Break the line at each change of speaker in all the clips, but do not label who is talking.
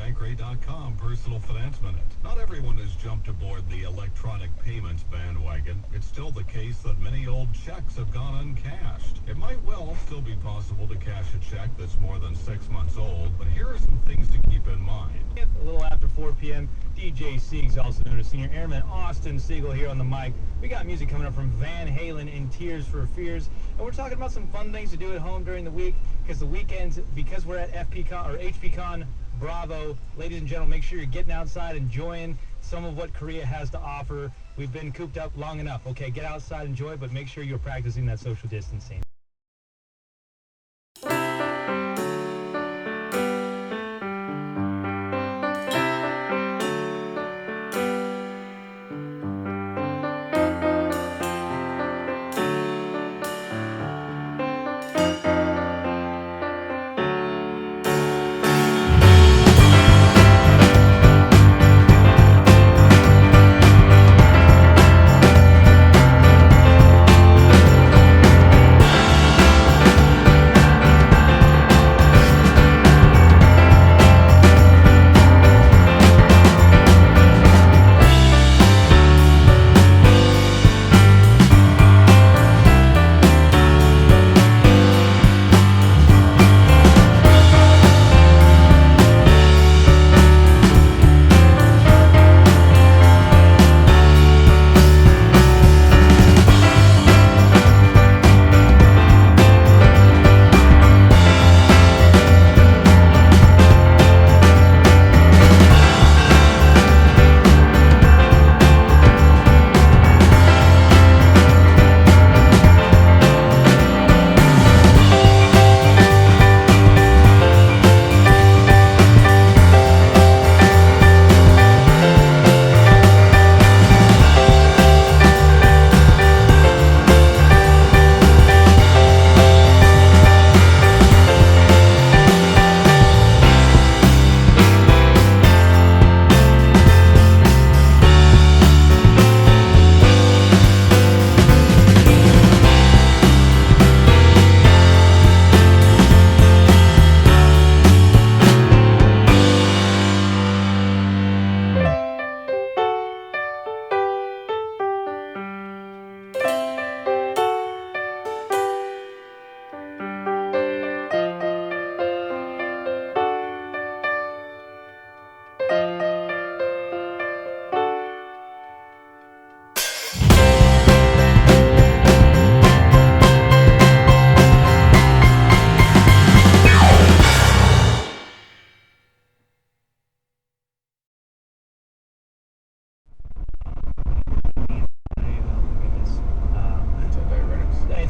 Bankrate.com Personal Finance Minute. Not everyone has jumped aboard the electronic payments bandwagon. It's still the case that many old checks have gone uncashed. It might well still be possible to cash a check that's more than 6 months old, but here are some things to keep in mind.
A little after 4 p.m., DJ Siegs, also known as Senior Airman Austin Siegel, here on the mic. We got music coming up from Van Halen and Tears for Fears, and we're talking about some fun things to do at home during the week, because the weekends, because we're at FPCon or HPCon Bravo, ladies and gentlemen, make sure you're getting outside, enjoying some of what Korea has to offer. We've been cooped up long enough. Okay, get outside, enjoy, but make sure you're practicing that social distancing.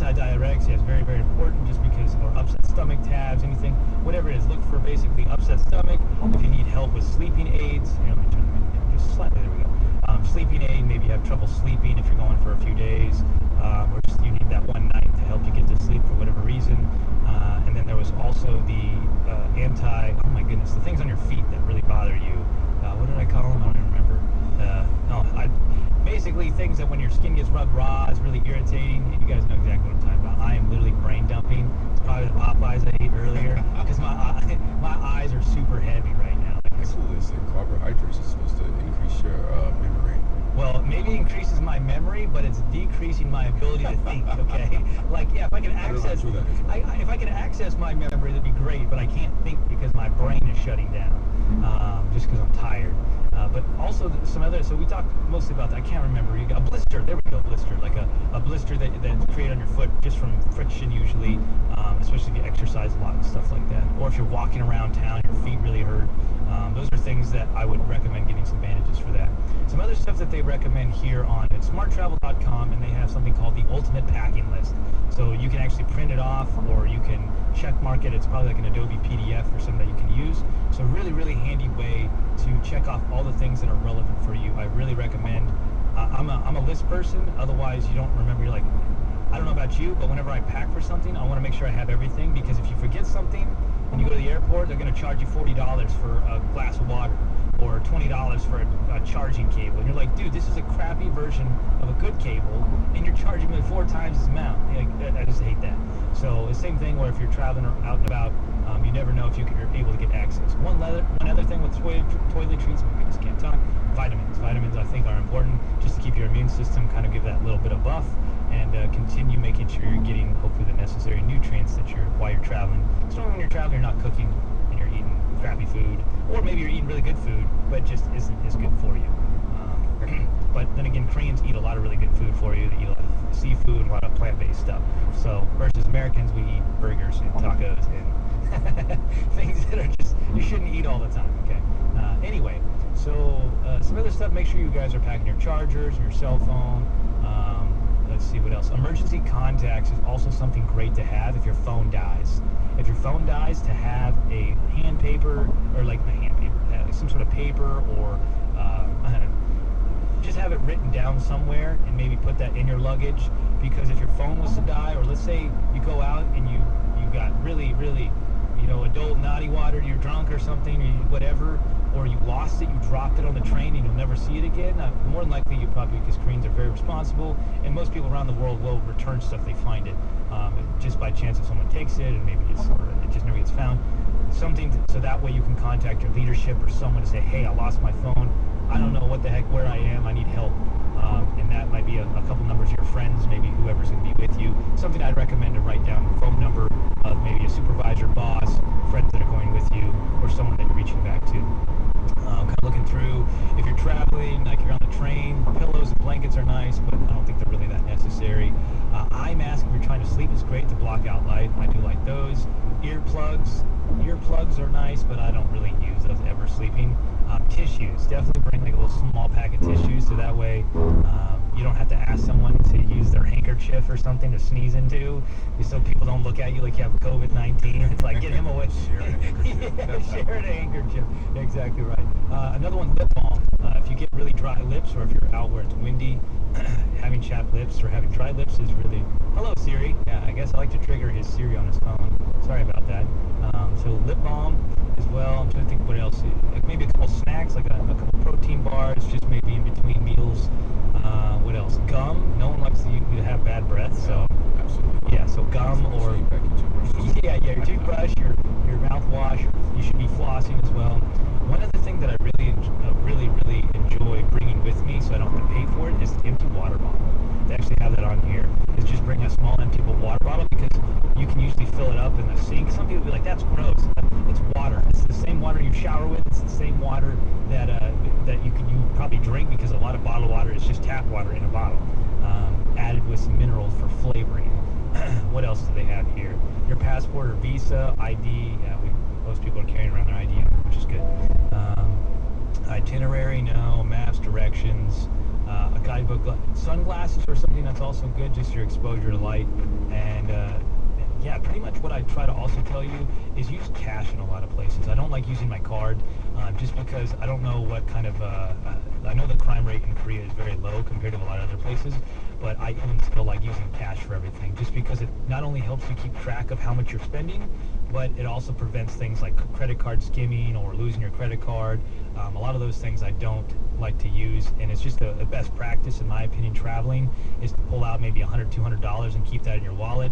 Antidiuretics, yes, very, very important, just because, or upset stomach tabs, anything, whatever it is, look for basically upset stomach. If you need help with sleeping aids, let me turn it just slightly, there we go. Sleeping aid, maybe you have trouble sleeping if you're going for a few days, or just you need that one night to help you get to sleep for whatever reason. And then there was also the oh my goodness, the things on your feet that really bother you. What did I call them? I don't even remember. Basically things that when your skin gets rubbed raw is really irritating, and you guys know exactly what I'm talking about. I am literally brain dumping. It's probably the Popeyes I ate earlier, because my eyes are super heavy right now.
Actually, they say carbohydrates is supposed to increase your memory.
Well, maybe it increases my memory, but it's decreasing my ability to think, okay? Like, yeah, if I can access, if I can access my memory, that'd be great, but I can't think because my brain is shutting down, just because I'm tired. But also some other, so we talked mostly about that. I can't remember. You got a blister. There we go, blister. Like a blister that's created on your foot just from friction usually, especially if you exercise a lot and stuff like that. Or if you're walking around town, your feet really hurt. Those are things that I would recommend getting some bandages for that. Some other stuff that they recommend here on smarttravel.com, and they have something called the Ultimate Packing List. So you can actually print it off, or you can check mark it. It's probably like an Adobe PDF or something that you can use. So really, really handy way to check off all the things that are relevant for you. I really recommend. I'm a list person. Otherwise, you don't remember. You're like, I don't know about you, but whenever I pack for something, I want to make sure I have everything, because if you forget something when you go to the airport, they're going to charge you $40 for a glass of water, or $20 for a charging cable. And you're like, dude, this is a crappy version of a good cable, and you're charging me 4 times this amount. Like, I just hate that. So the same thing where if you're traveling out and about, You never know if you're able to get access. One other thing with toiletries, we just can't talk. Vitamins. Vitamins, I think, are important just to keep your immune system, kind of give that little bit of buff, and continue making sure you're getting hopefully the necessary nutrients that while you're traveling. So when you're traveling, you're not cooking and you're eating crappy food, or maybe you're eating really good food, but just isn't as good for you. But then again, Koreans eat a lot of really good food for you. They eat a lot of seafood and a lot of plant-based stuff. So versus Americans, we eat burgers and tacos and things that are just, you shouldn't eat all the time, okay? Anyway, so some other stuff, make sure you guys are packing your chargers, your cell phone. Let's see what else. Emergency contacts is also something great to have if your phone dies. If your phone dies, to have a hand paper, or like not hand paper, some sort of paper, or I don't know, just have it written down somewhere and maybe put that in your luggage, because if your phone was to die, or let's say you go out and you got really, adult naughty water, you're drunk or something, or whatever, or you lost it, you dropped it on the train and you'll never see it again, more than likely you probably, because Koreans are very responsible, and most people around the world will return stuff they find it, just by chance if someone takes it and maybe it just never gets found. So that way you can contact your leadership or someone to say, hey, I lost my phone, I don't know what the heck, where I am, I need help. And that might be a couple numbers of your friends, maybe whoever's going to be with you. Something I'd recommend to write down a phone number of maybe a supervisor, boss, friends that are going with you, or someone that you're reaching back to. Kind of looking through, if you're traveling, like you're on the train, pillows and blankets are nice, but I don't think they're really that necessary. Eye mask, if you're trying to sleep, is great to block out light. I do like those. Earplugs are nice, but I don't really use those ever sleeping. Tissues, definitely bring like a little small pack of tissues, so that way you don't have to ask someone to use their handkerchief or something to sneeze into, so people don't look at you like you have COVID-19. It's like, get him away.
Share a handkerchief.
Share a handkerchief. Exactly right. Another one, lip balm. If you get really dry lips, or if you're out where it's windy, having chapped lips or having dry lips is really... Hello, Siri. Yeah, I guess I like to trigger his Siri on his phone. Sorry about that. So lip balm as well. I'm trying to think what else. Like maybe a couple snacks, like a couple protein bars, just maybe in between meals. What else? Gum. No one likes to have bad breath, so
Absolutely.
yeah. So gum, or yeah, your toothbrush, your mouthwash. You should be flossing as well. One other thing that I really enjoy bringing with me, so I don't have to pay for it, is the empty water bottle. They actually have that on here. Is just bring a small empty water bottle, because you can usually fill it up in the sink. Some people will be like, that's gross. It's water. It's the same water you shower with. It's the same water that you probably drink, because a lot of bottled water is just tap water in a bottle, added with some minerals for flavoring. What else do they have here? Your passport or visa, ID. Yeah, most people are carrying around their ID, which is good. Itinerary, no. Maps, directions. A guidebook. Sunglasses are something that's also good, just your exposure to light. And yeah, pretty much what I try to also tell you is use cash in a lot of places. I don't like using my card, just because I don't know what kind of... I know the crime rate in Korea is very low compared to a lot of other places, but I even still like using cash for everything, just because it not only helps you keep track of how much you're spending, but it also prevents things like credit card skimming or losing your credit card. A lot of those things I don't like to use, and it's just a best practice, in my opinion, traveling, is to pull out maybe $100, $200 and keep that in your wallet.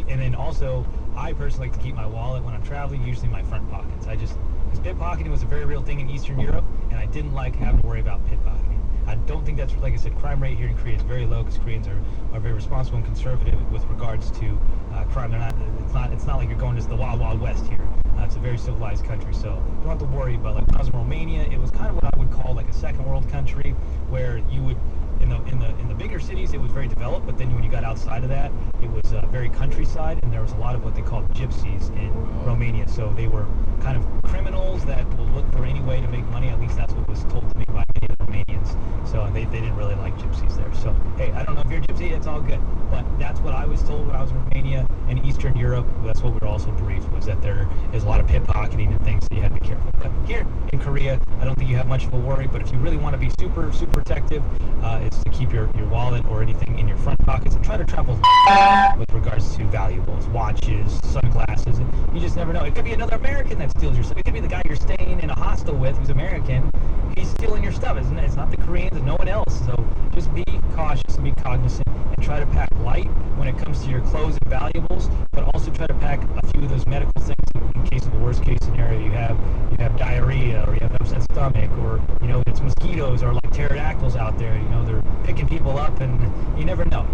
And then also, I personally like to keep my wallet when I'm traveling, usually in my front pockets. Because pickpocketing was a very real thing in Eastern Europe, and I didn't like having to worry about pickpocketing. I don't think that's, like I said, crime rate here in Korea is very low, because Koreans are very responsible and conservative with regards to crime. It's not like you're going to the wild, wild west here. It's a very civilized country, so you don't have to worry about, like, when I was in Romania, it was kind of what I would call like a second world country, where you would, in the bigger cities, it was very developed, but then when you got outside of that, it was very countryside, and there was a lot of what they called gypsies in Romania. So they were kind of criminals that will look for any way to make money. At least that's what was told to me by many of the Romanians. So they didn't really like gypsies there. So hey, I don't know if you're a gypsy, it's all good. But that's what I was told when I was in Romania and Eastern Europe. That's what we were also briefed, was that there is a lot of pickpocketing and things, so you have to be careful. But here in Korea, I don't think you have much of a worry. But if you really want to be super, super protective, it's to keep your wallet or anything in your front pockets, and try to travel with regards to valuables, watches, sunglasses. You just never know. It could be another American that steals your stuff. It could be the guy you're staying in a hostel with who's American. he's stealing your stuff. It's not the Koreans and no one else. So just be cautious and be cognizant and try to pack light when it comes to your clothes and valuables, but also try to pack a few of those medical things in case of a worst case scenario. You have diarrhea, or you have an upset stomach, or it's mosquitoes or like pterodactyls out there. They're picking people up, and you never know.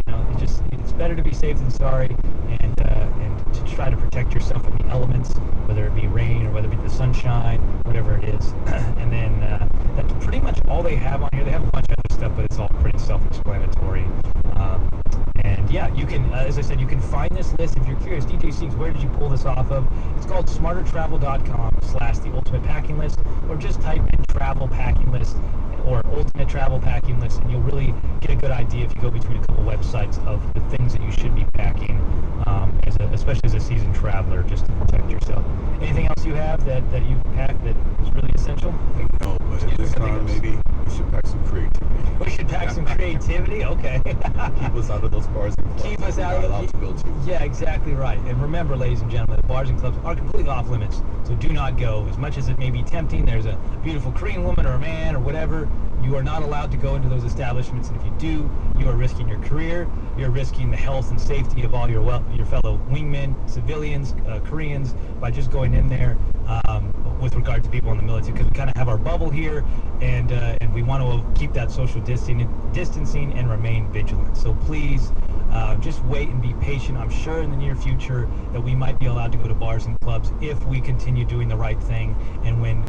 It's better to be safe than sorry, and to try to protect yourself from the elements, whether it be rain or whether it be the sunshine, whatever it is. And then that's pretty much all they have on here. They have a bunch of other stuff, but it's all pretty self-explanatory. And yeah, you can, as I said, you can find this list if you're curious. DJ Siegs, where did you pull this off of? It's called smartertravel.com/the ultimate packing list, or just type in travel packing list or ultimate travel packing list, and you'll really get a good idea if you go between a couple websites of the things that you should be packing, especially as a seasoned traveler, just to protect yourself. Anything else you have that you packed that is really essential?
No, but at this time, maybe we should pack some creativity.
We should pack some creativity? Okay.
Keep us out of those bars and clubs.
Keep us out of
allowed to go to.
Yeah, exactly right. And remember, ladies and gentlemen, the bars and clubs are completely off limits. So do not go. As much as it may be tempting, there's a beautiful Korean woman or a man or whatever, you are not allowed to go into those establishments. And if you do, you are risking your career. You're risking the health and safety of all your fellow wingmen, civilians, Koreans, by just going in there with regard to people in the military, because we kind of have our bubble here, and we want to keep that social distancing and remain vigilant. So please just wait and be patient. I'm sure in the near future that we might be allowed to go to bars and clubs if we continue doing the right thing, and when